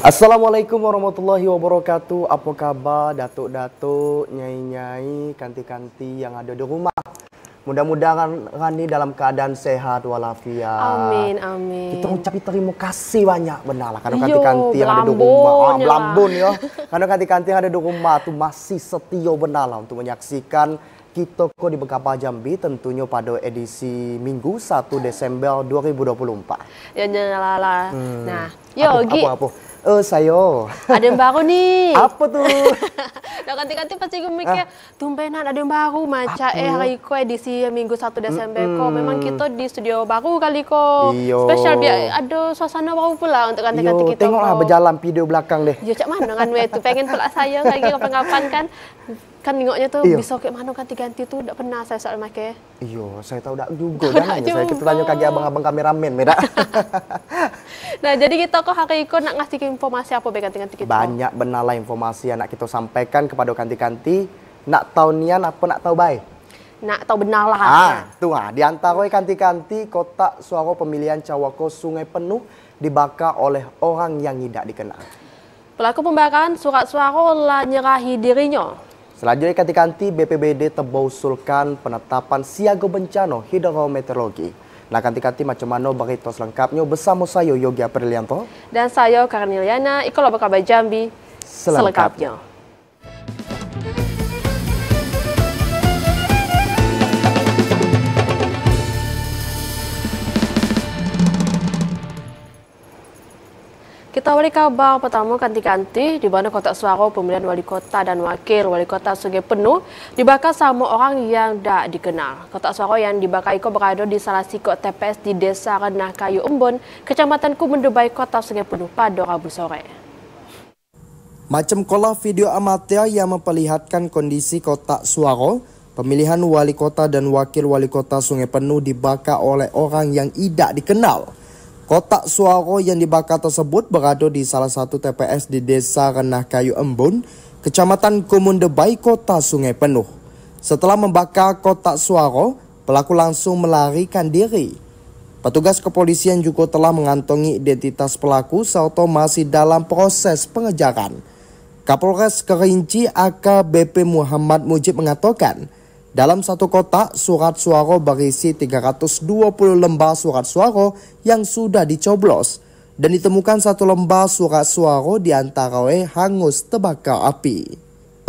Assalamualaikum warahmatullahi wabarakatuh. Apa kabar datuk-datuk, nyai-nyai, kanti-kanti yang ada di rumah? Mudah-mudahan Rani dalam keadaan sehat walafiat. Amin, amin. Kita ucapin terima kasih banyak benar lah karena kanti-kanti yang ada di rumah. Belambun ya. Karena kanti-kanti yang ada di rumah tuh masih setia benar lah untuk menyaksikan kita kok di Bekapa Jambi tentunya pada edisi Minggu 1 Desember 2024. Ya nyala. Nah, yo apa? Saya. Ada yang baru nih. Apa tuh? Nah, ganti-ganti pasti gue mikir, tumbenan ada yang baru maca hari ko edisi Minggu 1 Desember ko. Memang kita di studio baru kali ko. Spesial biar ada suasana baru pula untuk ganti-ganti kita. Tengoklah berjalan video belakang deh. Ya cak mana kan itu pengen pula saya lagi kapan-kapan kan. Kan nengoknya tuh bisa kayak mana ganti-ganti tuh enggak pernah saya soal make. Iya, saya tahu dak juga dan saya kita tanya kaki abang-abang kameramen beda. Nah, jadi kita kok hari ini nak ngasih informasi apa ganti-ganti kita? Banyak benar lah informasi yang nak kita sampaikan kepada kanti-kanti. Nak tahu nian apa nak tahu baik? Nak tahu benar lah. Tuh di antara kanti-kanti kotak suara pemilihan cawako Sungai Penuh dibakar oleh orang yang tidak dikenal. Pelaku pembakaran surat suara lah nyerahi dirinya. Selanjutnya kanti-kanti BPBD Tebau usulkan penetapan siaga bencana hidrometeorologi. Nah kanti-kanti macam mana berita selengkapnya bersama saya Yogi Aprilianto dan saya Karniliana Ikola Bekapa Jambi selengkapnya. Kita awali kabar pertama kanti-kanti di mana kotak suara pemilihan wali kota dan wakil wali kota Sungai Penuh dibakar sama orang yang tak dikenal. Kotak suara yang dibakar itu berada di salah satu TPS di Desa Renah Kayu Embun, Kecamatan Kumendebai, Kota Sungai Penuh pada Rabu sore. Macam kolah video amatir yang memperlihatkan kondisi kotak suara pemilihan wali kota dan wakil wali kota Sungai Penuh dibakar oleh orang yang tidak dikenal. Kotak suara yang dibakar tersebut berada di salah satu TPS di Desa Renah Kayu Embun, Kecamatan Kumendebai, Kota Sungai Penuh. Setelah membakar kotak suara, pelaku langsung melarikan diri. Petugas kepolisian juga telah mengantongi identitas pelaku serta masih dalam proses pengejaran. Kapolres Kerinci AKBP Muhammad Mujib mengatakan, dalam satu kotak surat suara berisi 320 lembar surat suara yang sudah dicoblos dan ditemukan satu lembar surat suara di antaranya hangus terbakar api.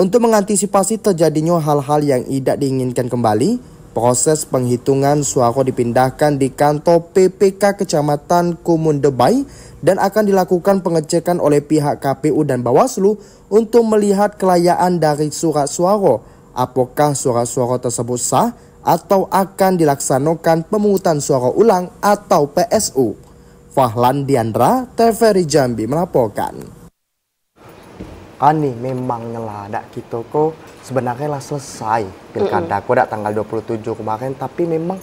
Untuk mengantisipasi terjadinya hal-hal yang tidak diinginkan kembali, proses penghitungan suara dipindahkan di kantor PPK Kecamatan Kumendebai dan akan dilakukan pengecekan oleh pihak KPU dan Bawaslu untuk melihat kelayaan dari surat suara. Apakah suara-suara tersebut sah atau akan dilaksanakan pemungutan suara ulang atau PSU? Fahlan Diandra, TVRI Jambi melaporkan. Ani memang nyeladak kita kok sebenarnya lah selesai pilkada kok tanggal 27 kemarin, tapi memang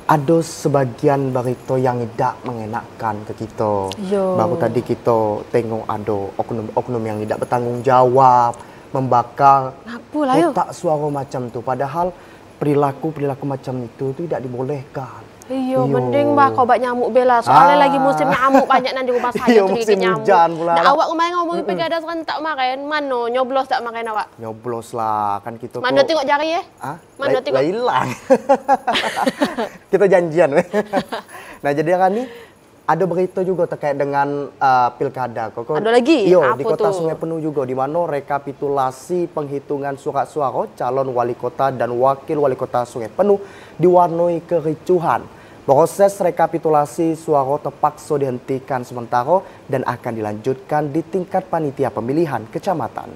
ada sebagian berita yang tidak mengenakan ke kita. Baru tadi kita tengok ada oknum-oknum yang tidak bertanggung jawab membakar kotak suara macam tu, padahal perilaku macam itu tidak dibolehkan. Mending kau bak nyamuk bela soalnya lagi musim nyamuk banyak nanti rumah saya tu musim nyamuk. Hujan pula. Nah, awak kemarin ngomongin pilkada serentak makan, mana nyoblos tak makan awak? Nyoblos lah kan kita. Mana tengok jari ya? Mana tengok? Hilang. Kita janjian. Nah jadi kan ni ada berita juga terkait dengan pilkada. Ada lagi? Di Kota Sungai Penuh juga, di mana rekapitulasi penghitungan surat suara calon wali kota dan wakil wali kota Sungai Penuh diwarnai kericuhan. Proses rekapitulasi suara terpaksa dihentikan sementara dan akan dilanjutkan di tingkat panitia pemilihan kecamatan.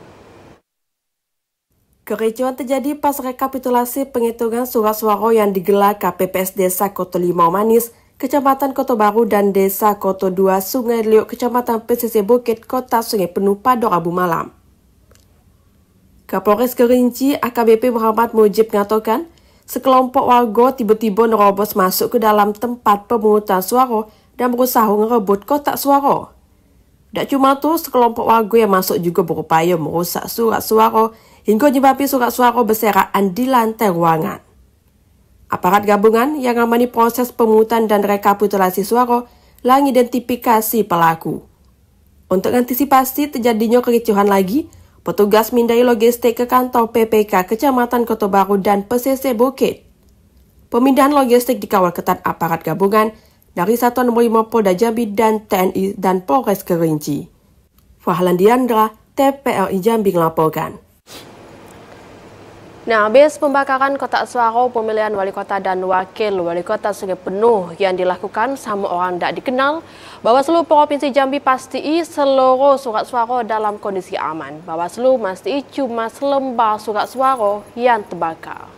Kericuhan terjadi pas rekapitulasi penghitungan surat suara yang digelar KPPS Desa Koto Limau Manis, Kecamatan Kota Baru dan Desa Koto 2 Sungai Liuk, Kecamatan Pesisir Bukit, Kota Sungai Penuh pada Rabu malam. Kapolres Kerinci AKBP Muhammad Mujib mengatakan, sekelompok warga tiba-tiba nerobos masuk ke dalam tempat pemungutan suara dan berusaha merebut kotak suara. Tak cuma itu, sekelompok warga yang masuk juga berupaya merusak surat suara hingga menyebabkan surat suara berserakan di lantai ruangan. Aparat gabungan yang mengamani proses pemungutan dan rekapitulasi suara telah mengidentifikasi pelaku. Untuk antisipasi terjadinya kericuhan lagi, petugas mindai logistik ke kantor PPK Kecamatan Kota Baru dan Pesisir Bukit. Pemindahan logistik dikawal ketat aparat gabungan dari Satuan Nomor 5 Polda Jambi dan TNI dan Polres Kerinci. Fahlan Diandra, TPRI Jambi melaporkan. Nah, habis pembakaran kotak suara pemilihan wali kota dan wakil wali kota Sungai Penuh yang dilakukan sama orang tak dikenal, Bawaslu Provinsi Jambi pastiin seluruh surat suara dalam kondisi aman. Bawaslu mastiin cuma selembar surat suara yang terbakar.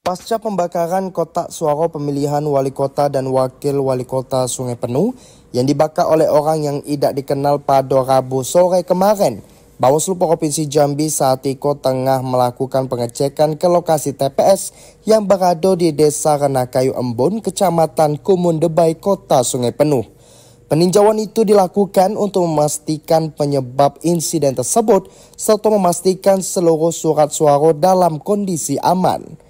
Pasca pembakaran kotak suara pemilihan wali kota dan wakil wali kota Sungai Penuh yang dibakar oleh orang yang tidak dikenal pada Rabu sore kemarin, Bawaslu Provinsi Jambi saat itu tengah melakukan pengecekan ke lokasi TPS yang berada di Desa Renakayu Embun, Kecamatan Kumundebai, Kota Sungai Penuh. Peninjauan itu dilakukan untuk memastikan penyebab insiden tersebut serta memastikan seluruh surat suara dalam kondisi aman.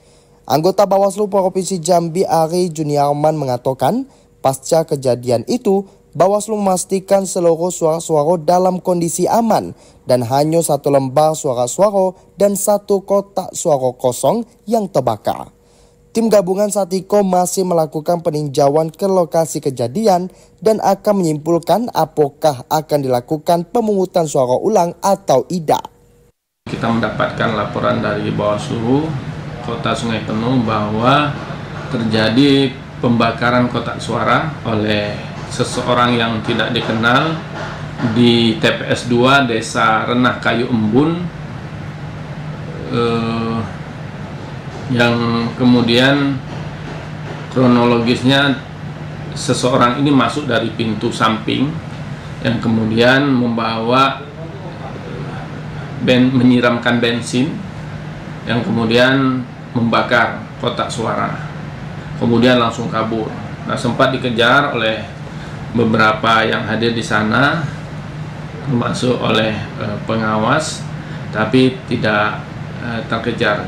Anggota Bawaslu Provinsi Jambi Ari Juniarman mengatakan, pasca kejadian itu, Bawaslu memastikan seluruh suara-suara dalam kondisi aman dan hanya satu lembar suara-suara dan satu kotak suara kosong yang terbakar. Tim gabungan Satiko masih melakukan peninjauan ke lokasi kejadian dan akan menyimpulkan apakah akan dilakukan pemungutan suara ulang atau tidak. Kita mendapatkan laporan dari Bawaslu Kota Sungai Penuh bahwa terjadi pembakaran kotak suara oleh seseorang yang tidak dikenal di TPS 2 Desa Renakayu Embun, yang kemudian kronologisnya seseorang ini masuk dari pintu samping yang kemudian membawa menyiramkan bensin yang kemudian membakar kotak suara, kemudian langsung kabur. Nah, sempat dikejar oleh beberapa yang hadir di sana, termasuk oleh pengawas, tapi tidak terkejar.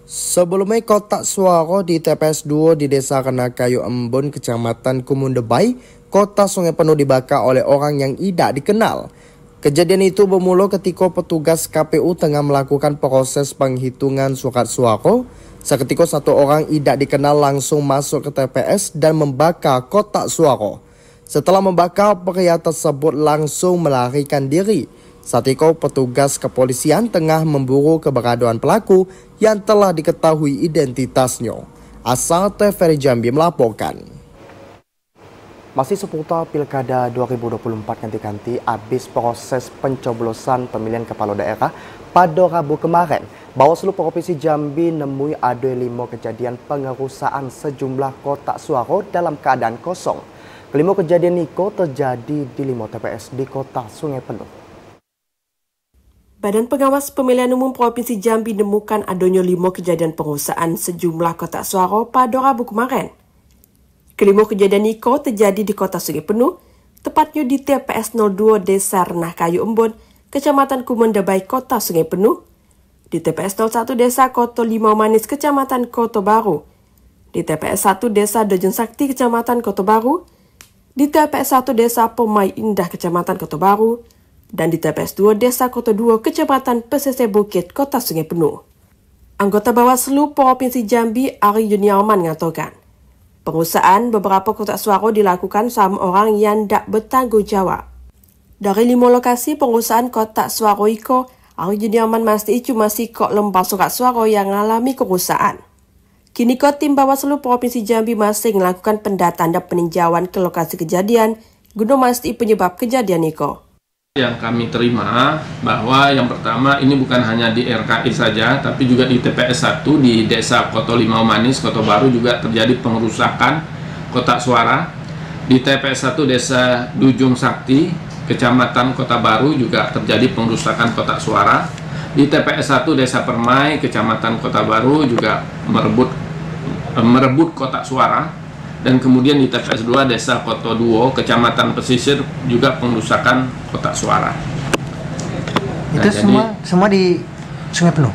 Sebelumnya kotak suara di TPS 2 di Desa Renakayu Embun, Kecamatan Kumundebai, Kota Sungai Penuh dibakar oleh orang yang tidak dikenal. Kejadian itu bermula ketika petugas KPU tengah melakukan proses penghitungan surat suara. Seketika satu orang tidak dikenal langsung masuk ke TPS dan membakar kotak suara. Setelah membakar, pria tersebut langsung melarikan diri. Saat itu petugas kepolisian tengah memburu keberadaan pelaku yang telah diketahui identitasnya. Asal TVRI Jambi melaporkan. Masih seputar Pilkada 2024 ganti-ganti, habis proses pencoblosan pemilihan kepala daerah pada Rabu kemarin, Bawaslu Provinsi Jambi nemui ada 5 kejadian pengerusakan sejumlah kotak suara dalam keadaan kosong. Kelima kejadian itu terjadi di 5 TPS di Kota Sungai Penuh. Badan Pengawas Pemilihan Umum Provinsi Jambi menemukan adanya 5 kejadian pengerusakan sejumlah kotak suara pada Rabu kemarin. Kelima kejadian itu terjadi di Kota Sungai Penuh, tepatnya di TPS 02 Desa Renakayu Embun, Kecamatan Kumundebai, Kota Sungai Penuh, di TPS 01 Desa Koto Limau Manis, Kecamatan Kota Baru, di TPS 1 Desa Dojong Sakti, Kecamatan Kota Baru, di TPS 1 Desa Pomai Indah, Kecamatan Kota Baru, dan di TPS 2 Desa Kota 2, Kecamatan Pesisir Bukit, Kota Sungai Penuh. Anggota Bawaslu Provinsi Jambi Ari Juniarman mengatakan, pengusahaan beberapa kotak suara dilakukan sama orang yang tidak bertanggung jawab. Dari 5 lokasi pengusahaan kotak suara itu, Ari Juniarman masih cuma sikok lembar surat suara yang mengalami kerusakan. Kini tim Bawaslu Provinsi Jambi masih melakukan pendataan dan peninjauan ke lokasi kejadian guna memastikan penyebab kejadian itu. Yang kami terima bahwa yang pertama ini bukan hanya di RKI saja, tapi juga di TPS 1 di Desa Koto Limau Manis, Kota Baru juga terjadi pengerusakan kotak suara. Di TPS 1 Desa Dujung Sakti, Kecamatan Kota Baru juga terjadi pengerusakan kotak suara. Di TPS 1 Desa Permai, Kecamatan Kota Baru juga merebut kotak suara. Dan kemudian di TPS 2 Desa Koto Duo, Kecamatan Pesisir juga pengerusakan kotak suara. Itu semua di Sungai Penuh?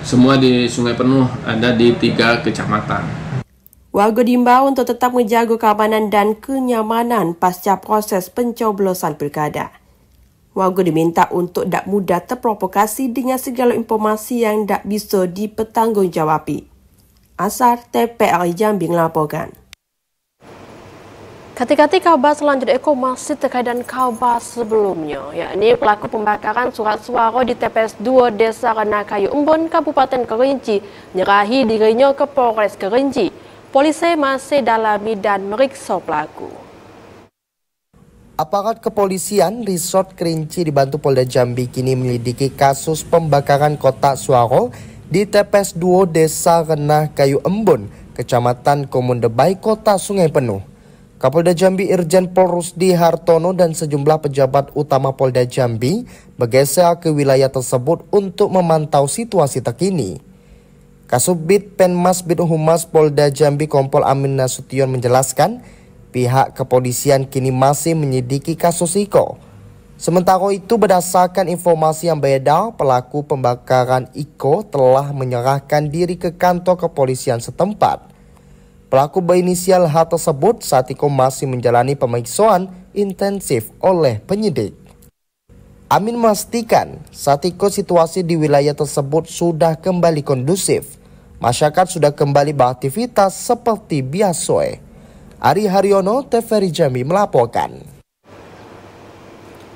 Semua di Sungai Penuh, ada di 3 kecamatan. Warga diimbau untuk tetap menjaga keamanan dan kenyamanan pasca proses pencoblosan pilkada. Warga diminta untuk tak mudah terprovokasi dengan segala informasi yang tak bisa dipertanggungjawabi. Asar TPRI Jambi melaporkan. Kati-kati khabar selanjutnya masih terkait dengan khabar sebelumnya, yakni pelaku pembakaran surat suara di TPS 2 Desa Renakayu Embun, Kabupaten Kerinci, menyerahi dirinya ke Polres Kerinci. Polisi masih dalami dan meriksa pelaku. Aparat kepolisian Resort Kerinci dibantu Polda Jambi kini menyelidiki kasus pembakaran kotak suara di TPS 2 Desa Renakayu Embun, Kecamatan Komundebai, Kota Sungai Penuh. Kapolda Jambi Irjen Pol Rusdi Hartono dan sejumlah pejabat utama Polda Jambi bergeser ke wilayah tersebut untuk memantau situasi terkini. Kasubdit Penmas Bid Humas Polda Jambi Kompol Amin Nasution menjelaskan, pihak kepolisian kini masih menyelidiki kasus Iko. Sementara itu, berdasarkan informasi yang beredar, pelaku pembakaran Iko telah menyerahkan diri ke kantor kepolisian setempat. Pelaku berinisial H tersebut saat Iko masih menjalani pemeriksaan intensif oleh penyidik. Amin memastikan saat Iko situasi di wilayah tersebut sudah kembali kondusif. Masyarakat sudah kembali beraktivitas seperti biasa. Ari Haryono, TVRI Jambi melaporkan.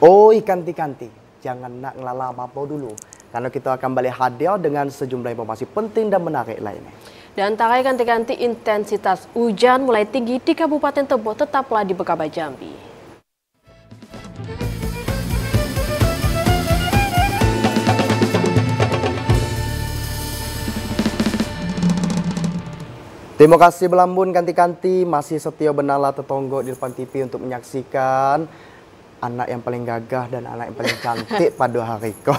Oi kanti-kanti, jangan nak ngelala apa dulu. Karena kita akan kembali hadir dengan sejumlah informasi penting dan menarik lainnya. Di antara ganti-ganti intensitas hujan mulai tinggi di Kabupaten Tebo, tetaplah di Bekaba Jambi. Terima kasih Belambun kanti-kanti, masih setia benala tetonggo di depan TV untuk menyaksikan anak yang paling gagah dan anak yang paling cantik pada hari ko.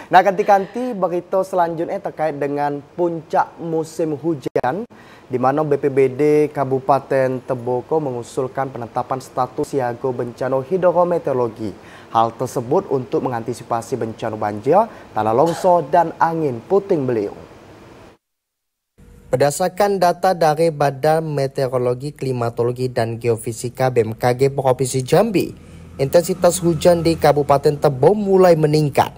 Nah kanti-kanti, berita selanjutnya terkait dengan puncak musim hujan, di mana BPBD Kabupaten Tebo mengusulkan penetapan status siaga bencana hidrometeorologi. Hal tersebut untuk mengantisipasi bencana banjir, tanah longsor dan angin puting beliung. Berdasarkan data dari Badan Meteorologi, Klimatologi, dan Geofisika BMKG Provinsi Jambi, intensitas hujan di Kabupaten Tebo mulai meningkat.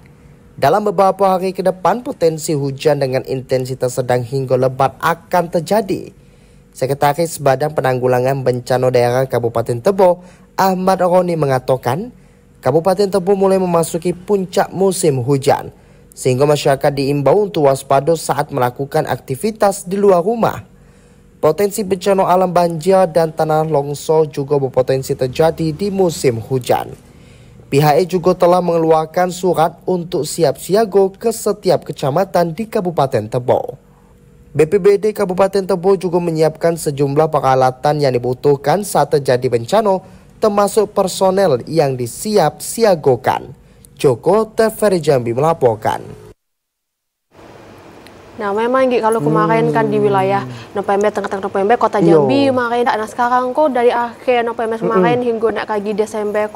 Dalam beberapa hari ke depan, potensi hujan dengan intensitas sedang hingga lebat akan terjadi. Sekretaris Badan Penanggulangan Bencana Daerah Kabupaten Tebo, Ahmad Roni mengatakan, Kabupaten Tebo mulai memasuki puncak musim hujan, sehingga masyarakat diimbau untuk waspada saat melakukan aktivitas di luar rumah. Potensi bencana alam banjir dan tanah longsor juga berpotensi terjadi di musim hujan. Pihaknya juga telah mengeluarkan surat untuk siap siaga ke setiap kecamatan di Kabupaten Tebo. BPBD Kabupaten Tebo juga menyiapkan sejumlah peralatan yang dibutuhkan saat terjadi bencana, termasuk personel yang disiap siagakan. Joko, TVRI Jambi melaporkan. Nah memang kalau kemarin kan di wilayah November, tengah-tengah November Kota Jambi kemarin, nah sekarang kok dari akhir November kemarin hingga nak kaki Desember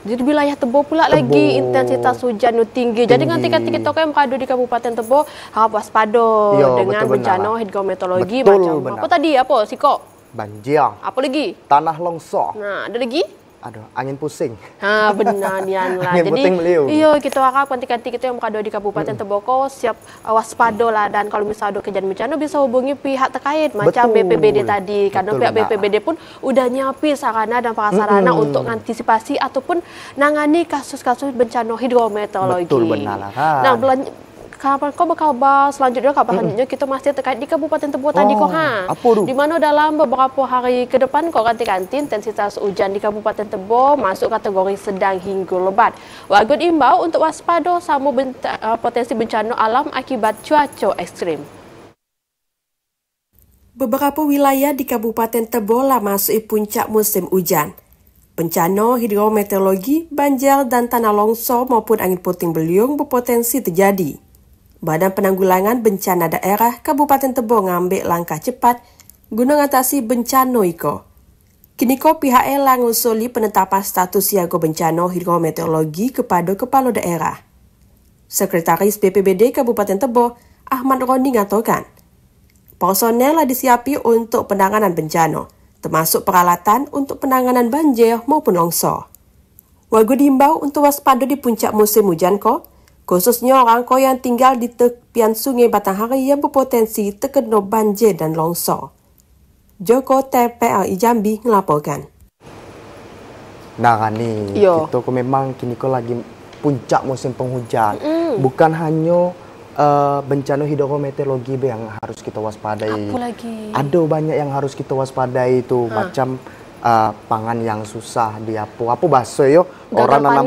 jadi wilayah Tebo pula lagi intensitas hujan tinggi. Jadi nanti kita yang berada di Kabupaten Tebo harap waspada dengan bencana hidrometeorologi macam apa tadi apa Siko? Banjir. Apa lagi? Tanah longsor. Nah ada lagi? Aduh, angin pusing. Benar nian lah. Angin puting beliung. Iya, kita harap kanti-kanti kita yang berada di Kabupaten Tebo siap waspada lah, dan kalau misalnya ada kejadian bencana bisa hubungi pihak terkait macam BPBD tadi, karena pihak BPBD pun udah nyiapin sarana dan prasarana untuk mengantisipasi ataupun nangani kasus-kasus bencana hidrometeorologi. Betul benar lah kan. Nah, kabar selanjutnya kita masih terkait di Kabupaten Tebo tadi di mana dalam beberapa hari ke depan kanti-kanti intensitas hujan di Kabupaten Tebo masuk kategori sedang hingga lebat. Warga diimbau untuk waspada sama potensi bencana alam akibat cuaca ekstrim. Beberapa wilayah di Kabupaten Tebo masuk puncak musim hujan. Bencana hidrometeorologi, banjir dan tanah longsor maupun angin puting beliung berpotensi terjadi. Badan Penanggulangan Bencana Daerah Kabupaten Tebo ngambil langkah cepat guna mengatasi bencana iko. Kini pihaknya ngusuli penetapan status siaga bencana hidrometeorologi kepada kepala daerah. Sekretaris BPBD Kabupaten Tebo, Ahmad Roni mengatakan, Personel disiapi untuk penanganan bencana, termasuk peralatan untuk penanganan banjir maupun longsor. Warga diimbau untuk waspada di puncak musim hujan khususnya orang yang tinggal di tepian sungai Batanghari yang berpotensi terkena banjir dan longsor. Joko TPRI Jambi melaporkan. Nah kan nih, kita memang kini lagi puncak musim penghujan. Bukan hanya bencana hidrometeorologi yang harus kita waspadai. Ada banyak yang harus kita waspadai itu, macam pangan yang susah di apa bahasa yo orang nanam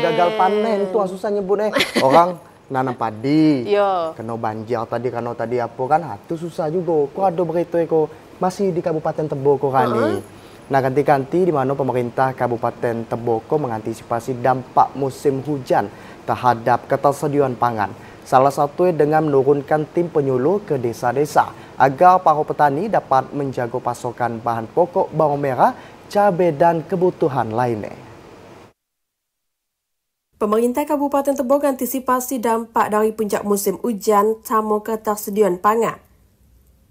gagal panen itu susah nyebutnya. Orang nanam padi kena banjir tadi apa kan itu susah juga. Kok ada berita kok masih di Kabupaten Teboko kan nih. Nah, ganti-ganti di mana pemerintah Kabupaten Teboko mengantisipasi dampak musim hujan terhadap ketersediaan pangan. Salah satunya dengan menurunkan tim penyuluh ke desa-desa agar para petani dapat menjaga pasokan bahan pokok bawang merah, cabai dan kebutuhan lainnya. Pemerintah Kabupaten Teboko antisipasi dampak dari puncak musim hujan sama ketersediaan pangan.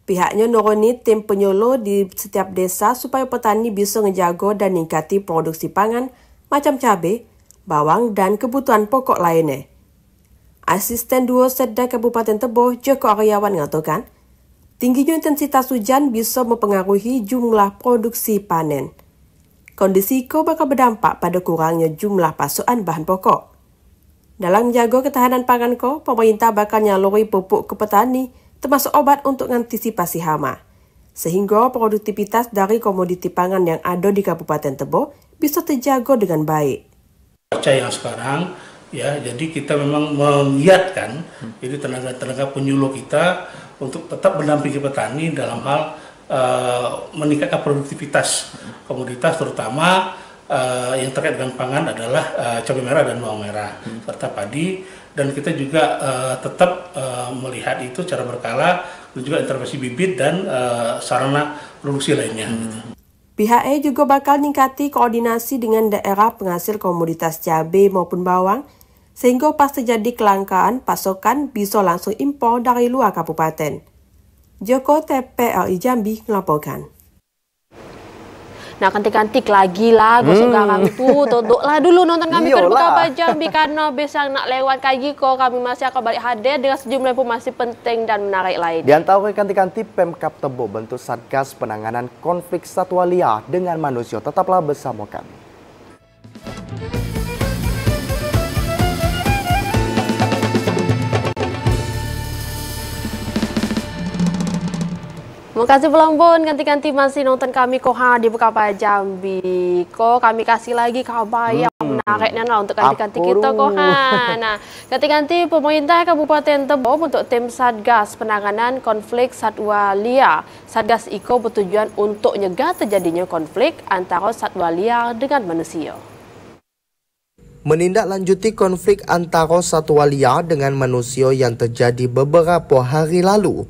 Pihaknya nuruni tim penyuluh di setiap desa supaya petani bisa menjaga dan meningkati produksi pangan macam cabai, bawang dan kebutuhan pokok lainnya. Asisten Duo Setda Kabupaten Tebo, Joko Aryawan mengatakan, tingginya intensitas hujan bisa mempengaruhi jumlah produksi panen. Kondisi itu bakal berdampak pada kurangnya jumlah pasokan bahan pokok. Dalam menjaga ketahanan pangan pemerintah bakal nyaluri pupuk ke petani, termasuk obat untuk mengantisipasi hama. Sehingga produktivitas dari komoditi pangan yang ada di Kabupaten Tebo bisa terjaga dengan baik. Cuaca yang sekarang, ya, jadi kita memang mengiatkan jadi tenaga-tenaga penyuluh kita untuk tetap mendampingi petani dalam hal meningkatkan produktivitas komoditas, terutama yang terkait dengan pangan adalah cabai merah dan bawang merah serta padi, dan kita juga tetap melihat itu secara berkala dan juga intervensi bibit dan sarana produksi lainnya. Pihaknya juga bakal ningkati koordinasi dengan daerah penghasil komoditas cabai maupun bawang, sehingga pas terjadi kelangkaan pasokan bisa langsung impor dari luar kabupaten. Joko TPRI Jambi melaporkan. Nah, kantik-kantik lagi lah gosok garang tuh, todoklah dulu nonton kami ke Buka Jambi karena besok nak lewat kaki kami masih akan balik hadir dengan sejumlah informasi penting dan menarik lain. Di antara kantik-kantik Pemkab Tebo bentuk Satgas Penanganan Konflik Satwa Liar dengan Manusia. Tetaplah bersama kami. Terima kasih pelambon, ganti-ganti masih nonton kami di Buka Jambi. Kami kasih lagi kabar yang menariknya untuk ganti-ganti kita Nah, ganti-ganti pemerintah Kabupaten Tebo untuk tim Satgas Penanganan Konflik Satwa Liar. Satgas Iko bertujuan untuk mencegah terjadinya konflik antara satwa liar dengan manusia. Menindaklanjuti konflik antara satwa liar dengan manusia yang terjadi beberapa hari lalu,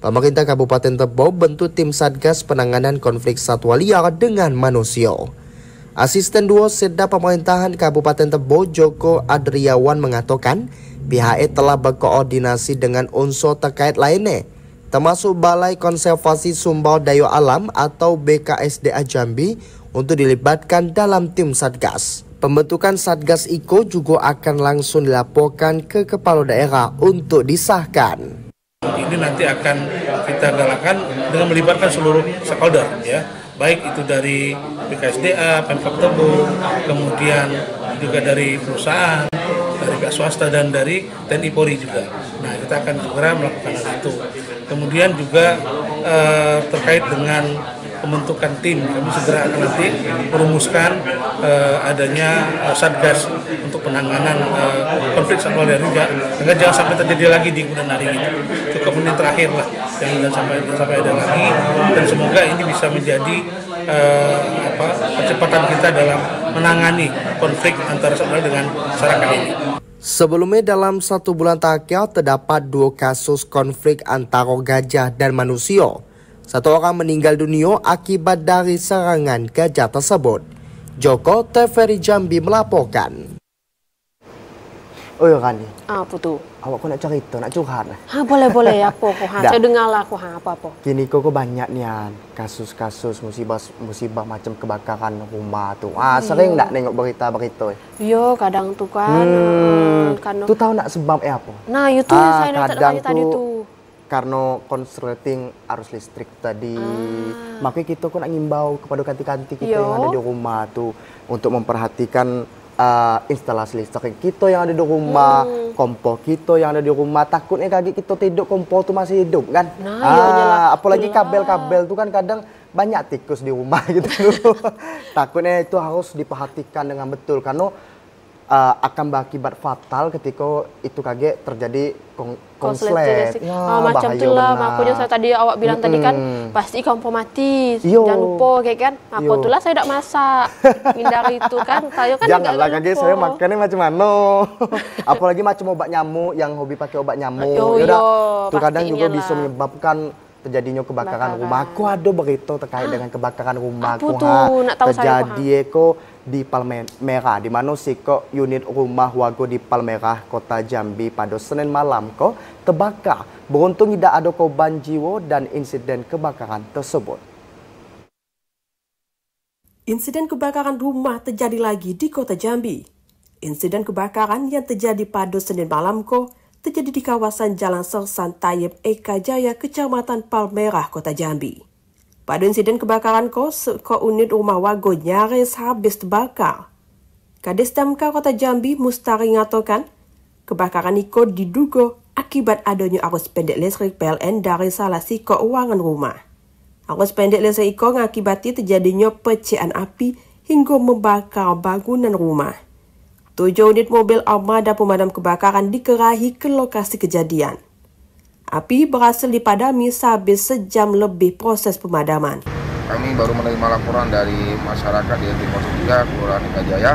pemerintah Kabupaten Tebo bentuk tim Satgas Penanganan Konflik Satwa Liar dengan Manusia. Asisten Duo Setda Pemerintahan Kabupaten Tebo, Joko Adriawan mengatakan, pihaknya telah berkoordinasi dengan unsur terkait lainnya, termasuk Balai Konservasi Sumber Daya Alam atau BKSDA Jambi untuk dilibatkan dalam tim Satgas. Pembentukan Satgas Iko juga akan langsung dilaporkan ke kepala daerah untuk disahkan. Ini nanti akan kita galakan dengan melibatkan seluruh stakeholder, ya, baik itu dari BKSDA, Pemkab Tebo, kemudian juga dari perusahaan, dari pihak swasta dan dari TNI Polri juga. Nah, kita akan segera melakukan hal itu. Kemudian juga terkait dengan pembentukan tim, kami segera akan nanti merumuskan adanya satgas untuk penanganan konflik satwa liar juga, agar jangan sampai terjadi lagi di kemudian hari ini. Itu kemudian terakhir lah, jangan sampai ada lagi, dan semoga ini bisa menjadi percepatan kita dalam menangani konflik antara satwa liar dengan masyarakat ini. Sebelumnya dalam 1 bulan terakhir terdapat 2 kasus konflik antara gajah dan manusia. 1 orang meninggal dunia akibat dari serangan gajah tersebut. Joko TVRI Jambi melaporkan. Oh ya kan nih. Apa tuh? Awak kok nak cerita, nak curhat. Boleh apa kok Dah. saya dengar lah kok apa. Kini kok banyak nian kasus-kasus musibah macam kebakaran rumah tuh. Sering nggak nengok berita-berita. Yo, kadang tuh kan kan. Tuh tahu nak sebab apa? Nah, itu yang saya nak kadang tanya tadi tuh. Karena konsleting arus listrik tadi. Makanya kita kok nak ngimbau kepada kanti-kanti kita yang ada di rumah tuh untuk memperhatikan instalasi listrik kita yang ada di rumah, kompor kita yang ada di rumah. Takutnya kaki kita tidur kompor tuh masih hidup kan. Apalagi kabel-kabel tuh kan kadang banyak tikus di rumah gitu. Takutnya itu harus diperhatikan dengan betul karena akan berakibat fatal ketika itu kaget terjadi konslet. Macam tu lah, makanya saya tadi awak bilang tadi kan pasti kompor mati. Jangan lupa kayak kan. Aku tu lah saya tak masak. Hindari itu kan. Saya kan janganlah kaget saya makannya macam mana. Apalagi macam obat nyamuk yang hobi pakai obat nyamuk. Itu kadang juga bisa menyebabkan terjadinya kebakaran rumah. Aku ada berita terkait dengan kebakaran rumah. Apa tuh? Nak tahu saya terjadi di Palmerah, di mana siko unit rumah warga di Palmerah, Kota Jambi pada Senin malam terbakar. Beruntung tidak ada korban jiwa dan insiden kebakaran tersebut. Insiden kebakaran rumah terjadi lagi di Kota Jambi. Insiden kebakaran yang terjadi pada Senin malam terjadi di kawasan Jalan Sersan Tayyib Eka Jaya, Kecamatan Palmerah, Kota Jambi. Pada insiden kebakaran unit rumah warga nyaris habis terbakar. Kades Damkar Kota Jambi Mustari ngatakan, kebakaran itu diduga akibat adanya arus pendek listrik PLN dari salah siko ruangan rumah. Arus pendek listrik itu mengakibatkan terjadinya percikan api hingga membakar bangunan rumah. 7 unit mobil armada pemadam kebakaran dikerahi ke lokasi kejadian. Api berhasil dipadami sehabis sejam lebih proses pemadaman. Kami baru menerima laporan dari masyarakat di RT 03 Kelurahan Eka Jaya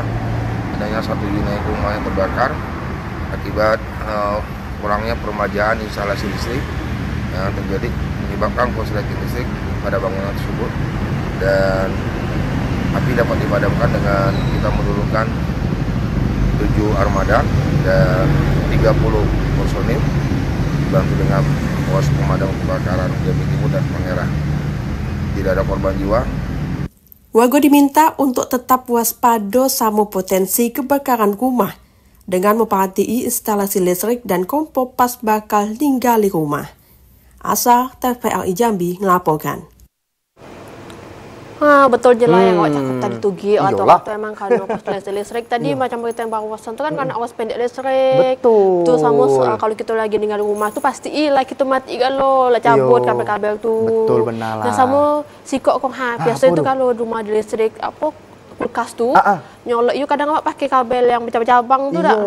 adanya satu unit rumah yang terbakar akibat kurangnya permajaan instalasi listrik yang terjadi menyebabkan korsleting listrik pada bangunan tersebut, dan api dapat dipadamkan dengan kita menurunkan 7 armada dan 30 personil dibantu dengan pos pemadam kebakaran Jambi Timur dan Palmerah. Tidak ada korban jiwa. Warga diminta untuk tetap waspada sama potensi kebakaran rumah dengan memperhatikan instalasi listrik dan kompor pas bakal ninggali rumah. Asar TVRI Jambi ngelaporkan. Betul je lah yang awak cakap tadi tu atau waktu emang kan pas listrik tadi macam berita yang barusan tu kan karena awas pendek listrik. Betul. Tu sama kalau kita lagi tinggal di rumah tu pasti lah kita mati kalau lah cabut kabel-kabel tu. Betul benar lah. Dan sama sikok kong biasa itu kalau rumah di listrik kulkas tu nyolok you kadang awak pakai kabel yang bercabang-cabang tu dah.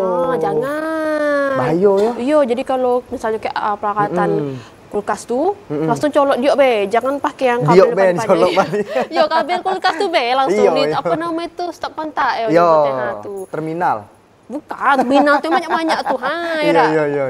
Jangan. Bahaya ya. Iya, jadi kalau misalnya kayak peralatan kulkas tu, langsung colok diok be, jangan pakai yang kabel depan-depan. Yo, kabel kulkas tu be, langsung di apa nama itu stop kontak yo, terminal. Bukan, terminal tu banyak-banyak tu.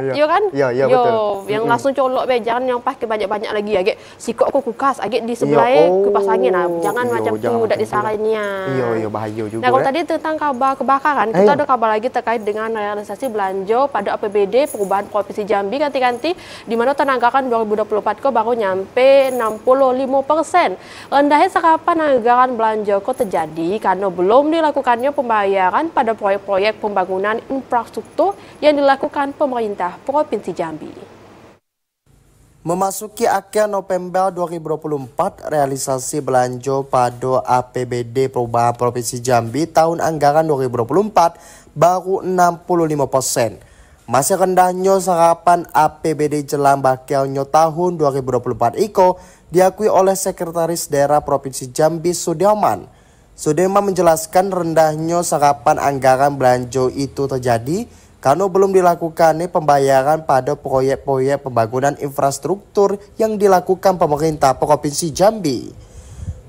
Iya kan? Iya, betul. Yang langsung colok be, jangan yang pakai banyak-banyak lagi. Agak sikok aku kulkas, agak di sebelah kipas angin. Jangan macam tu, dak disarainya. Iya, bahaya juga. Nah, kalau tadi tentang kabar kebakaran, kita ada kabar lagi terkait dengan realisasi belanja pada APBD Perubahan Provinsi Jambi ganti-ganti, di mana tenagaan 2024 baru nyampe 65%. Rendahnya serapan anggaran belanja terjadi karena belum dilakukannya pembayaran pada proyek-proyek pembangunan infrastruktur yang dilakukan pemerintah Provinsi Jambi. Memasuki akhir November 2024, realisasi belanja pada APBD Perubahan Provinsi Jambi tahun anggaran 2024 baru 65%. Masih rendahnya serapan APBD jelang bakalnya tahun 2024 itu diakui oleh Sekretaris Daerah Provinsi Jambi Sudirman. Sudirman menjelaskan rendahnya serapan anggaran belanja itu terjadi karena belum dilakukannya pembayaran pada proyek-proyek pembangunan infrastruktur yang dilakukan pemerintah Provinsi Jambi.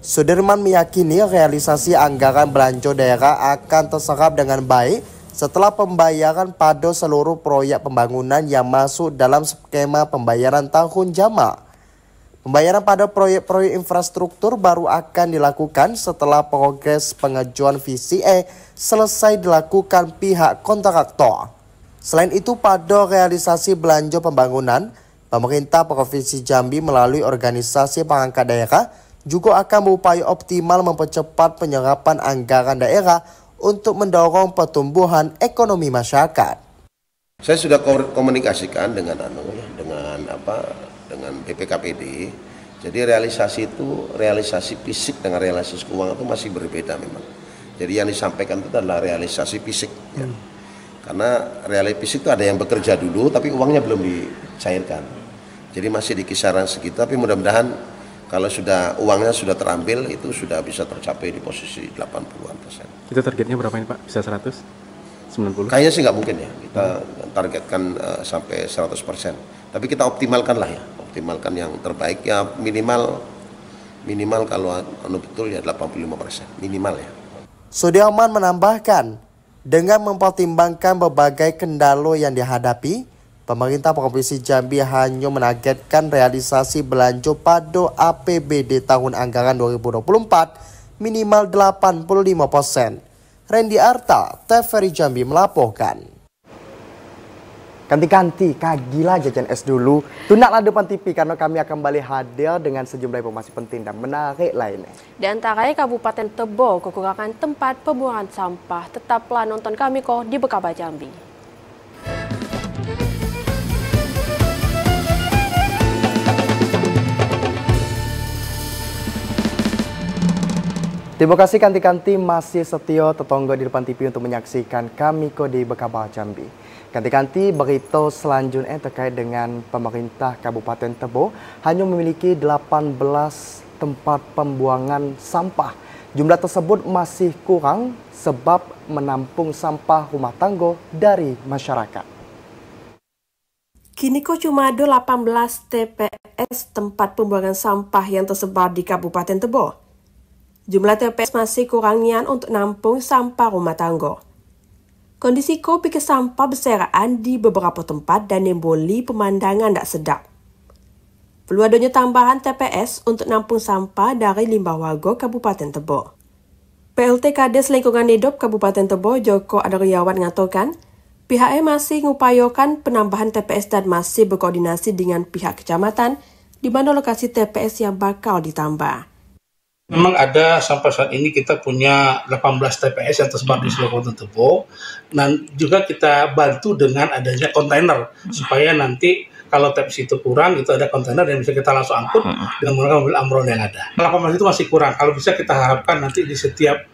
Sudirman meyakini realisasi anggaran belanja daerah akan terserap dengan baik setelah pembayaran pada seluruh proyek pembangunan yang masuk dalam skema pembayaran tahun jamak. Pembayaran pada proyek-proyek infrastruktur baru akan dilakukan setelah progres pengajuan VCA selesai dilakukan pihak kontraktor. Selain itu, pada realisasi belanja pembangunan, pemerintah Provinsi Jambi melalui organisasi perangkat daerah juga akan berupaya optimal mempercepat penyerapan anggaran daerah untuk mendorong pertumbuhan ekonomi masyarakat. Saya sudah komunikasikan dengan BPKPD. Jadi realisasi itu, realisasi fisik dengan realisasi keuangan itu masih berbeda memang. Jadi yang disampaikan itu adalah realisasi fisik. Ya. Karena realisasi fisik itu ada yang bekerja dulu tapi uangnya belum dicairkan. Jadi masih di kisaran segitu, tapi mudah-mudahan kalau sudah uangnya sudah terambil itu sudah bisa tercapai di posisi 80%. Itu targetnya berapa ini Pak? Bisa 100? 90? Kayaknya sih nggak mungkin ya, kita targetkan sampai 100%. Tapi kita optimalkan lah ya, optimalkan yang terbaik ya, minimal kalau betul ya 85%, minimal ya. Sudirman menambahkan, dengan mempertimbangkan berbagai kendala yang dihadapi, pemerintah Provinsi Jambi hanya menargetkan realisasi belanja pada APBD tahun anggaran 2024 minimal 85%. Randy Arta, TVRI Jambi melaporkan. Ganti-ganti, kagilah jajan es dulu. Tunaklah depan TV karena kami akan kembali hadir dengan sejumlah informasi penting dan menarik lainnya. Di antaranya Kabupaten Tebo kekurangan tempat pembuangan sampah. Tetaplah nonton kami kok di Bekaba Jambi. Terima kasih kanti-kanti masih setia tetangga di depan TV untuk menyaksikan kami kok di Bekaba Jambi. Kanti-kanti berita selanjutnya terkait dengan pemerintah Kabupaten Tebo hanya memiliki 18 tempat pembuangan sampah. Jumlah tersebut masih kurang sebab menampung sampah rumah tangga dari masyarakat. Kini kok cuma ada 18 TPS tempat pembuangan sampah yang tersebar di Kabupaten Tebo. Jumlah TPS masih kurangnya untuk nampung sampah rumah tangga. Kondisi ko bikin sampah berserakan di beberapa tempat dan nimbuli pemandangan tak sedap. Perlu adanya tambahan TPS untuk nampung sampah dari limbah warga Kabupaten Tebo. PLT Kades Lingkungan Hidup Kabupaten Tebo Joko Adriawan mengatakan, pihaknya masih mengupayakan penambahan TPS dan masih berkoordinasi dengan pihak kecamatan di mana lokasi TPS yang bakal ditambah. Memang ada sampai saat ini kita punya 18 TPS yang tersebar di seluruh Kota Tebo, dan juga kita bantu dengan adanya kontainer supaya nanti kalau TPS itu kurang itu ada kontainer yang bisa kita langsung angkut dengan menggunakan mobil Amron yang ada. 18 itu masih kurang. Kalau bisa kita harapkan nanti di setiap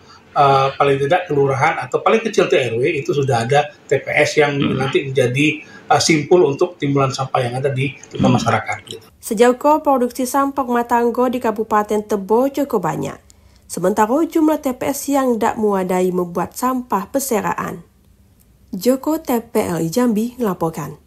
paling tidak kelurahan atau paling kecil TRW itu sudah ada TPS yang nanti menjadi simpul untuk timbulan sampah yang ada di masyarakat. Gitu. Sejauh ko produksi sampah rumah tangga di Kabupaten Tebo cukup banyak. Sementara jumlah TPS yang tak memadai membuat sampah berserakan. Joko TPLI Jambi melaporkan.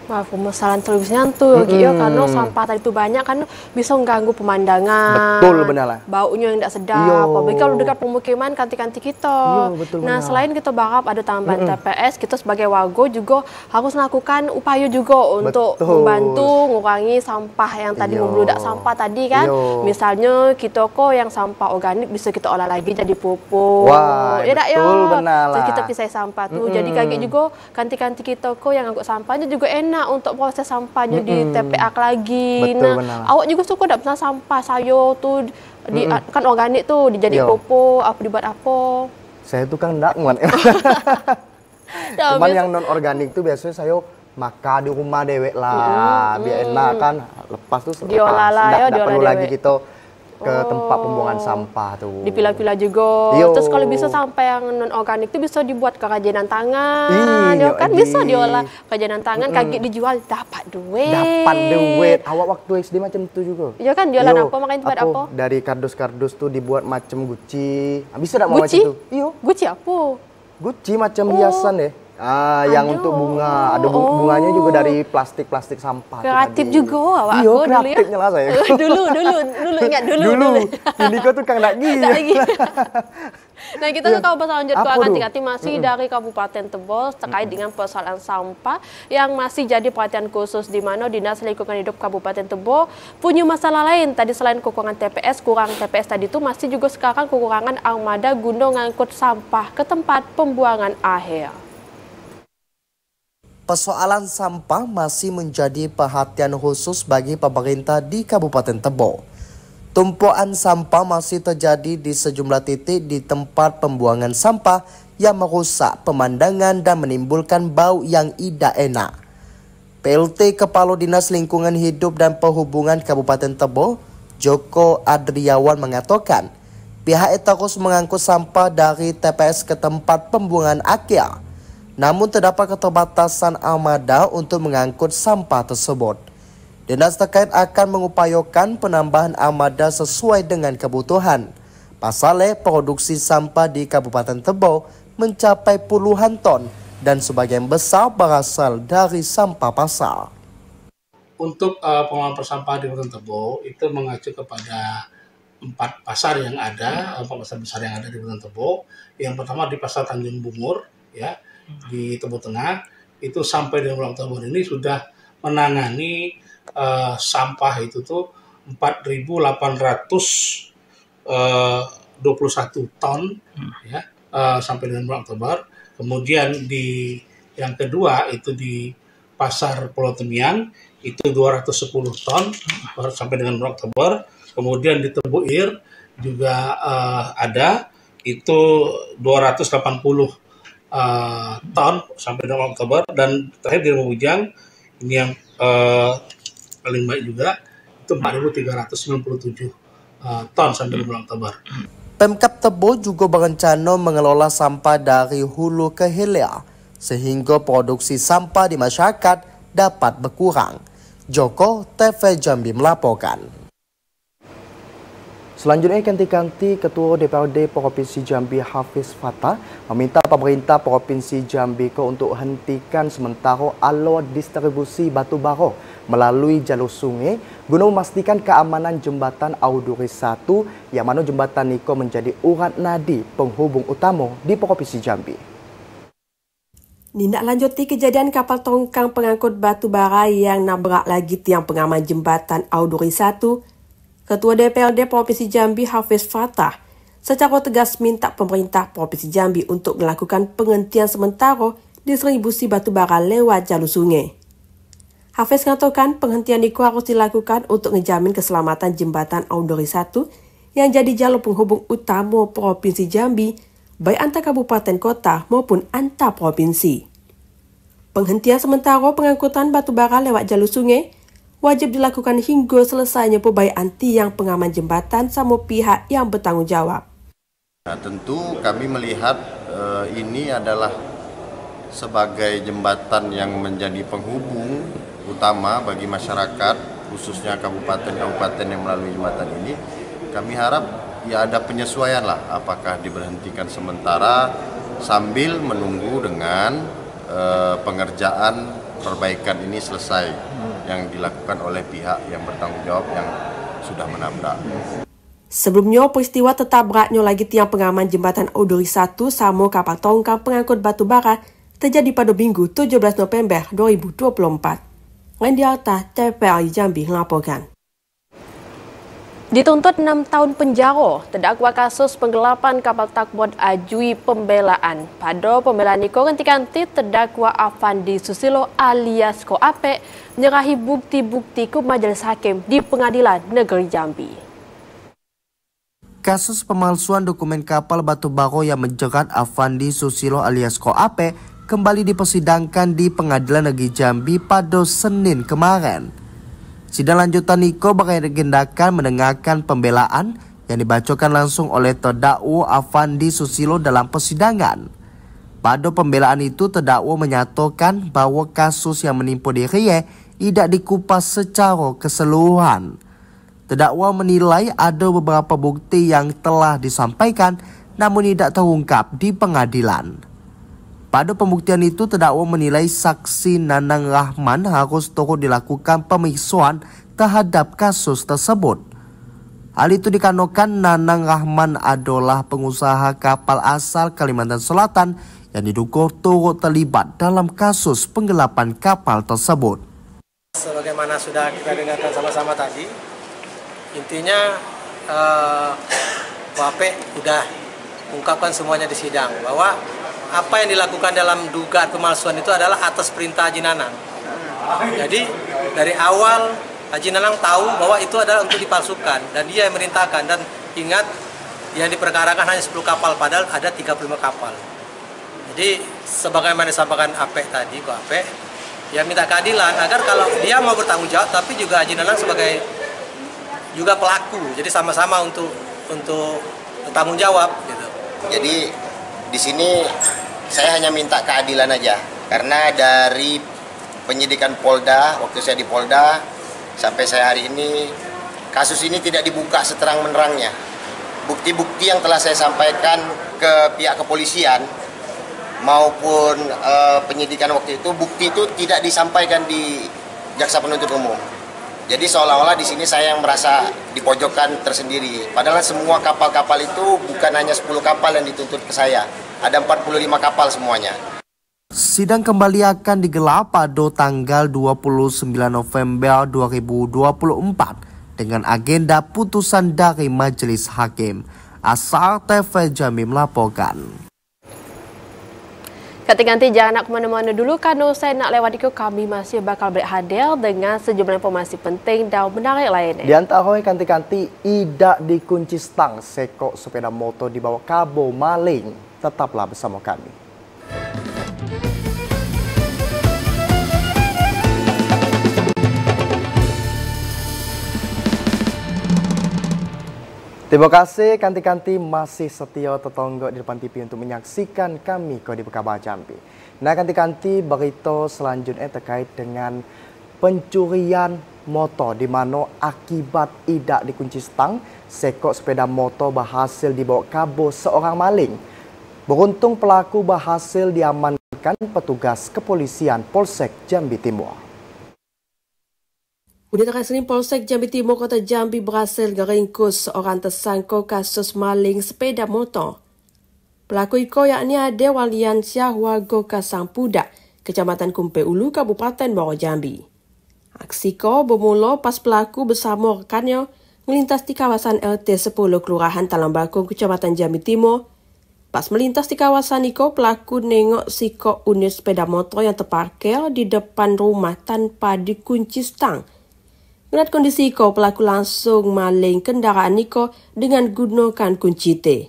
Maaf, permasalahan televisinya tuh karena sampah tadi itu banyak kan bisa mengganggu pemandangan. Betul benar lah. Baunya yang tidak sedap. Apalagi kalau dekat pemukiman kanti-kanti kita. Nah, selain kita berharap ada tambahan TPS, kita sebagai warga juga harus melakukan upaya juga untuk membantu mengurangi sampah yang tadi membludak sampah tadi kan. Misalnya kita kok yang sampah organik bisa kita olah lagi jadi pupuk. Wah, betul benar lah. Kita pisah sampah tuh. Jadi kayak juga kanti-kanti kita kok yang angkut sampahnya juga enak untuk proses sampahnya di TPA lagi. Betul, nah, awak juga suka tak pernah sampah sayur tuh kan organik tuh dijadi pupuk, apa dibuat apa? Saya tuh kan enggak muat. Cuman yang non organik tuh biasanya saya makan di rumah dewek lah, biar enak kan. Lepas tuh diolah lah ya, diolah perlu lagi kita ke tempat pembuangan sampah tuh. Dipilah-pilah juga. Terus kalau bisa sampah yang non organik itu bisa dibuat kerajinan tangan. Kan bisa diolah kerajinan tangan, kaki dijual dapat duit. Dapat duit. Awak waktu SD macam itu juga. Iya kan jualan apa makanya buat apa? Dari kardus-kardus tuh dibuat macam Gucci. Bisa tak mau macam itu? Iya. Gucci apa? Gucci macam hiasan deh. Yang untuk bunga, ada bunganya juga dari plastik sampah. Kreatif juga awak aku dulu ya. Kreatifnya lah saya. dulu ingat dulu. Ini kau tuh kan lagi. Nah, kita ke kawasan lanjut ke kanti-kanti masih dari Kabupaten Tebo terkait dengan persoalan sampah yang masih jadi perhatian khusus di mana Dinas Lingkungan Hidup Kabupaten Tebo punya masalah lain. Tadi selain kekurangan TPS, kurang TPS tadi itu masih juga sekarang kekurangan armada guna ngangkut sampah ke tempat pembuangan akhir. persoalan sampah masih menjadi perhatian khusus bagi pemerintah di Kabupaten Tebo. Tumpuan sampah masih terjadi di sejumlah titik di tempat pembuangan sampah yang merusak pemandangan dan menimbulkan bau yang tidak enak. PLT Kepala Dinas Lingkungan Hidup dan Perhubungan Kabupaten Tebo, Joko Adriawan mengatakan, pihak terus mengangkut sampah dari TPS ke tempat pembuangan akhir. Namun terdapat keterbatasan armada untuk mengangkut sampah tersebut. Dinas terkait akan mengupayakan penambahan armada sesuai dengan kebutuhan. Pasalnya produksi sampah di Kabupaten Tebo mencapai puluhan ton dan sebagian besar berasal dari sampah pasar. Untuk pengelolaan persampahan di Kabupaten Tebo itu mengacu kepada 4 pasar yang ada, 4 pasar besar yang ada di Kabupaten Tebo. Yang pertama di Pasar Tanjung Bungur, ya, di Tebo Tengah, itu sampai di bulan Oktober ini sudah menangani sampah itu tuh 4.821 ton, ya, sampai dengan bulan Oktober. Kemudian di yang kedua itu di Pasar Pulau Temiang itu 210 ton sampai dengan bulan Oktober. Kemudian di Tebuir juga ada itu 280 ton sampai dengan Oktober, dan terakhir di Lumajang ini yang paling baik juga itu 4.397 ton sampai bulan Oktober. Pemkab Tebo juga berencana mengelola sampah dari hulu ke hilir sehingga produksi sampah di masyarakat dapat berkurang. Joko TV Jambi melaporkan. Selanjutnya, kanti Ketua DPRD Provinsi Jambi Hafiz Fatah meminta pemerintah Provinsi Jambi untuk hentikan sementara alur distribusi batu bara melalui jalur sungai guna memastikan keamanan jembatan Auduri 1 yang mana jembatan Niko menjadi urat nadi penghubung utama di Provinsi Jambi. Nindaklanjuti kejadian kapal tongkang pengangkut batu bara yang nabrak lagi tiang pengaman jembatan Auduri 1, Ketua DPRD Provinsi Jambi Hafiz Fatah secara tegas minta pemerintah Provinsi Jambi untuk melakukan penghentian sementara distribusi batu bara lewat jalur sungai. Hafiz mengatakan penghentian itu harus dilakukan untuk menjamin keselamatan jembatan Auduri 1 yang jadi jalur penghubung utama Provinsi Jambi, baik antar kabupaten kota maupun antar provinsi. Penghentian sementara pengangkutan batu bara lewat jalur sungai wajib dilakukan hingga selesainya perbaikan tiang pengaman jembatan sama pihak yang bertanggung jawab. Nah, tentu kami melihat ini adalah sebagai jembatan yang menjadi penghubung utama bagi masyarakat, khususnya kabupaten-kabupaten yang melalui jembatan ini. Kami harap ya ada penyesuaian lah, apakah diberhentikan sementara sambil menunggu dengan pengerjaan perbaikan ini selesai yang dilakukan oleh pihak yang bertanggung jawab yang sudah menabrak. Sebelumnya, peristiwa tertabraknya lagi tiang pengaman jembatan Auduri 1 sama kapal tongkang pengangkut batu bara terjadi pada Minggu 17 November 2024. Wendiarta TVRI Jambi melaporkan. Dituntut 6 tahun penjara, terdakwa kasus penggelapan kapal takbot ajui pembelaan. Pada pembelaan Niko ganti-ganti terdakwa Afandi Susilo alias Ko Ape menyerahi bukti-bukti ke Majelis Hakim di Pengadilan Negeri Jambi. Kasus pemalsuan dokumen kapal batu bara yang menjerat Afandi Susilo alias Ko Ape kembali dipersidangkan di Pengadilan Negeri Jambi pada Senin kemarin. Sidang lanjutan Niko beragendakan mendengarkan pembelaan yang dibacakan langsung oleh terdakwa Afandi Susilo dalam persidangan. Pada pembelaan itu, terdakwa menyatakan bahawa kasus yang menimpa dirinya tidak dikupas secara keseluruhan. Terdakwa menilai ada beberapa bukti yang telah disampaikan namun tidak terungkap di pengadilan. Pada pembuktian itu, terdakwa menilai saksi Nanang Rahman harus turut dilakukan pemeriksaan terhadap kasus tersebut. Hal itu dikarenakan Nanang Rahman adalah pengusaha kapal asal Kalimantan Selatan yang diduga turut terlibat dalam kasus penggelapan kapal tersebut. Sebagaimana sudah kita dengarkan sama-sama tadi, intinya Wape sudah ungkapkan semuanya di sidang bahwa apa yang dilakukan dalam dugaan pemalsuan itu adalah atas perintah Haji Nanang. Jadi dari awal Haji Nanang tahu bahwa itu adalah untuk dipalsukan dan dia yang merintahkan. Dan ingat, yang diperkarakan hanya 10 kapal padahal ada 35 kapal. Jadi sebagaimana disampaikan Apek tadi, Kok Apek, ya minta keadilan agar kalau dia mau bertanggung jawab, tapi juga Haji Nanang sebagai juga pelaku, jadi sama-sama untuk bertanggung jawab gitu. Jadi di sini saya hanya minta keadilan aja, karena dari penyidikan Polda, waktu saya di Polda sampai saya hari ini, kasus ini tidak dibuka seterang-menerangnya. Bukti-bukti yang telah saya sampaikan ke pihak kepolisian maupun penyidikan waktu itu, bukti itu tidak disampaikan di jaksa penuntut umum. Jadi seolah-olah di sini saya yang merasa dipojokkan tersendiri. Padahal semua kapal-kapal itu bukan hanya 10 kapal yang dituntut ke saya. Ada 45 kapal semuanya. Sidang kembali akan digelar pada tanggal 29 November 2024 dengan agenda putusan dari Majelis Hakim. Asar TV Jambi melaporkan. Ganti-ganti jangan nak kemana-mana dulu, karena saya nak lewat itu kami masih bakal hadir dengan sejumlah informasi penting dan menarik lainnya. Di antara ganti-ganti tidak dikunci stang, sekok sepeda motor dibawa kabur maling. Tetaplah bersama kami. Terima kasih kanti-kanti masih setia tertonggok di depan TV untuk menyaksikan kami di Kabar Jambi. Nah kanti-kanti berita selanjutnya terkait dengan pencurian motor di mana akibat tidak dikunci stang, sekok sepeda motor berhasil dibawa kabur seorang maling. Beruntung pelaku berhasil diamankan petugas kepolisian Polsek Jambi Timur. Unit Reskrim Polsek Jambi Timur Kota Jambi berhasil meringkus seorang tersangka kasus maling sepeda motor. Pelaku itu yakni Ade Waliansyah warga Kasang Pudak, Kecamatan Kumpe Ulu, Kabupaten Muaro Jambi. Aksi ko bermula pas pelaku bersama rekannya melintas di kawasan RT 10 Kelurahan Talang Bakung, Kecamatan Jambi Timur. Pas melintas di kawasan itu, pelaku nengok sikok unit sepeda motor yang terparkir di depan rumah tanpa dikunci stang. Melihat kondisi itu, pelaku langsung maling kendaraan Niko dengan gunakan kunci T.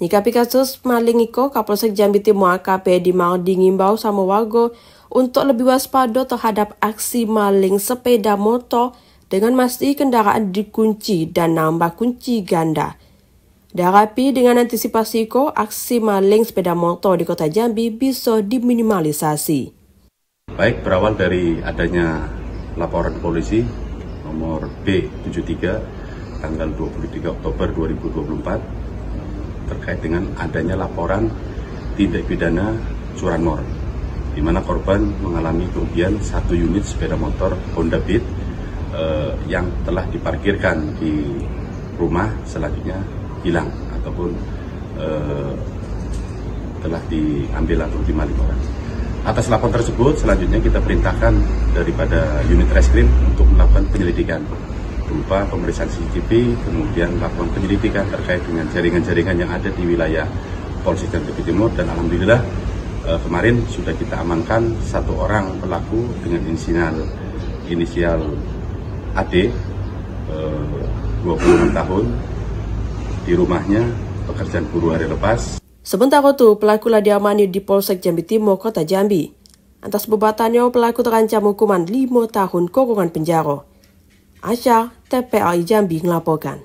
Nyikapi kasus maling itu, Kapolsek Jambi Timur AKP Edi Mardi ngimbau sama warga untuk lebih waspada terhadap aksi maling sepeda motor dengan mesti kendaraan dikunci dan nambah kunci ganda. Diharapi dengan antisipasi itu, aksi maling sepeda motor di Kota Jambi bisa diminimalisasi. Baik, berawal dari adanya laporan polisi nomor B73 tanggal 23 Oktober 2024 terkait dengan adanya laporan tindak pidana curanmor, di mana korban mengalami kerugian 1 unit sepeda motor Honda Beat yang telah diparkirkan di rumah, selanjutnya hilang ataupun telah diambil atau dimaling orang. Atas laporan tersebut, selanjutnya kita perintahkan daripada unit reskrim untuk melakukan penyelidikan berupa pemeriksaan CCTV, kemudian melakukan penyelidikan terkait dengan jaringan-jaringan yang ada di wilayah Polsek Jambi Timur, dan alhamdulillah kemarin sudah kita amankan 1 orang pelaku dengan inisial AD, 26 tahun, di rumahnya, pekerjaan buruh hari lepas. Sementara itu, pelaku lah diamani di Polsek Jambi Timur, Kota Jambi. Atas perbuatannya, pelaku terancam hukuman 5 tahun kurungan penjara. Asyar, TPRI Jambi melaporkan.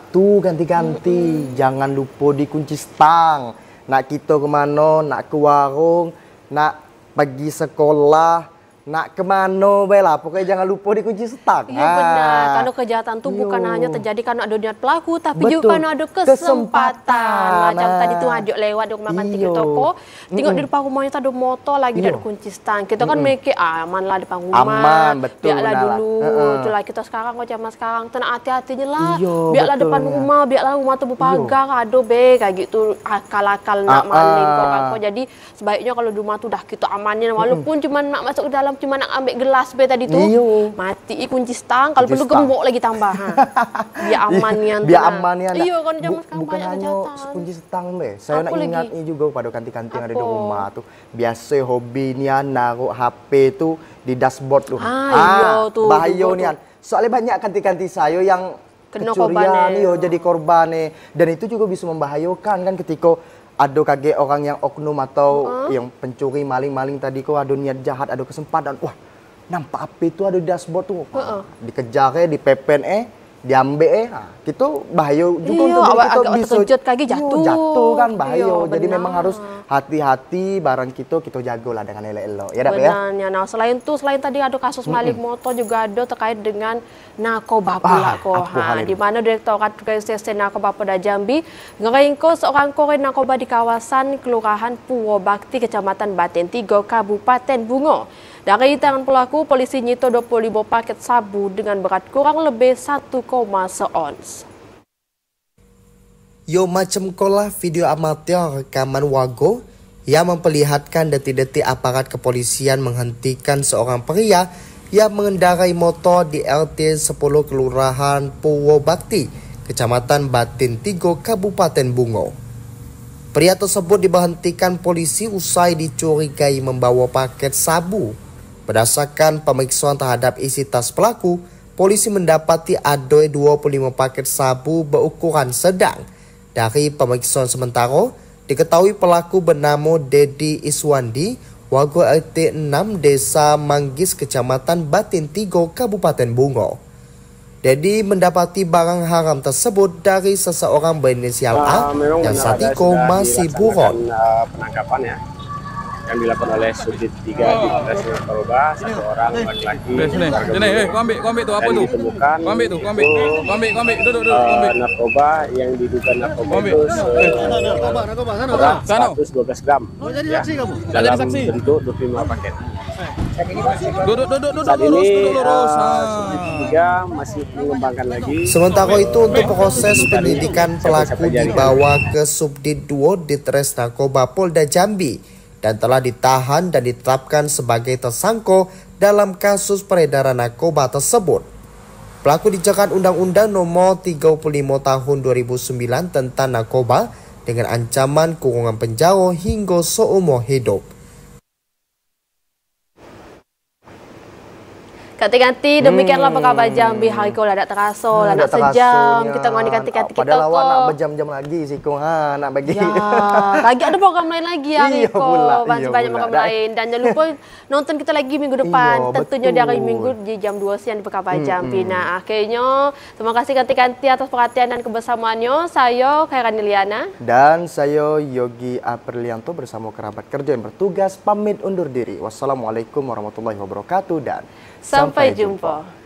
Tuh ganti-ganti, jangan lupa dikunci stang. Nak kita kemana, nak ke warung, nak pergi sekolah, nak kemana bela, pokoknya jangan lupa dikunci stang. Iya benar, karena kejahatan itu bukan hanya terjadi karena ada niat pelaku, tapi Betul. juga karena ada kesempatan. Macam tadi tuh adik lewat di makan tiket toko, tengok di depan rumahnya ada motor lagi, ada kunci stang. Kita kan mikir aman lah depan rumah, aman, betul, biarlah dulu. Itulah kita sekarang, kok zaman sekarang, tenang hati-hatinya lah. Biarlah depan rumah, biarlah rumah tu berpagar, ada kayak gitu akal-akal nak maling kok. Jadi sebaiknya kalau di rumah tu dah kita amanin, walaupun cuma nak masuk ke dalam cuma nak ambil gelas be tadi tu. Mati kunci stang, kalau perlu gembok lagi tambah. Biar aman nian. Biar aman nian. Iya, kan zaman sekarang bukan hanya kunci stang be. Saya nak ingatnya juga pada kanti-kanti yang ada di rumah tuh. Biasa hobi nian naruh HP tuh di dashboard tuh. Iya tuh. Bahaya nian. Soalnya banyak kanti-kanti saya yang kena kecurian jadi korban dan itu juga bisa membahayakan kan ketika ada kaget orang yang oknum atau yang pencuri maling-maling tadi kok ada niat jahat, ada kesempatan, wah nampak apa itu ada di dashboard tuh, dikejar dipepen diambil gitu bahaya juga untuk kita bisa jatuh kan bahaya. Jadi memang harus hati-hati barang kita jago lah dengan elok-elok ya. Benarnya. Nah selain tadi ada kasus maling motor juga ada terkait dengan narkoba pula di mana Direktorat Reserse Narkoba Polda Jambi ngeringko seorang kurir narkoba di kawasan Kelurahan Purwobakti, Kecamatan Baten 3, Kabupaten Bungo. Dari tangan pelaku, polisi nyito 25 paket sabu dengan berat kurang lebih 1,1 ons. Yo macam kolah video amatir rekaman Wago yang memperlihatkan detik-detik aparat kepolisian menghentikan seorang pria yang mengendarai motor di RT 10 Kelurahan Purwobakti, Kecamatan Batin 3, Kabupaten Bungo. Pria tersebut diberhentikan polisi usai dicurigai membawa paket sabu. Berdasarkan pemeriksaan terhadap isi tas pelaku, polisi mendapati ada 25 paket sabu berukuran sedang. Dari pemeriksaan sementara, diketahui pelaku bernama Dedi Iswandi, warga RT 6 Desa Manggis, Kecamatan Batin 3, Kabupaten Bungo. Dedi mendapati barang haram tersebut dari seseorang berinisial A yang saat itu masih buron. Penangkapan ya yang dilakukan oleh Subdit 3 di Polres Narkoba, satu orang laki-laki yang ditemukan narkoba yang diduga narkoba itu berat 112 gram ya, dalam bentuk 25 paket. Saat ini Subdit 3 masih mengembangkan lagi. Sementara itu untuk proses penyidikan pelaku dibawa ke Subdit 2 Ditres Narkoba Polda Jambi dan telah ditahan dan ditetapkan sebagai tersangka dalam kasus peredaran narkoba tersebut. Pelaku dijerat Undang-Undang Nomor 35 Tahun 2009 tentang narkoba dengan ancaman kurungan penjara hingga seumur hidup. Ganti-ganti demikianlah kabar Jambi hari kau dah terasa lah nak sejam kita ngoni ganti-ganti kita padahal awak nak berjam-jam lagi sih kau nak bagi. Ya, lagi ada program lain lagi hari kau. Masih banyak program lain dan jangan lupa nonton kita lagi minggu depan. Tentunya di hari Minggu di jam 2 siang di kabar Jambi. Nah, akhirnya terima kasih ganti-ganti atas perhatian dan kebersamaannya. Saya Khairani Liana dan saya Yogi Aprilianto bersama kerabat kerja yang bertugas pamit undur diri. Wassalamualaikum warahmatullahi wabarakatuh dan sampai jumpa.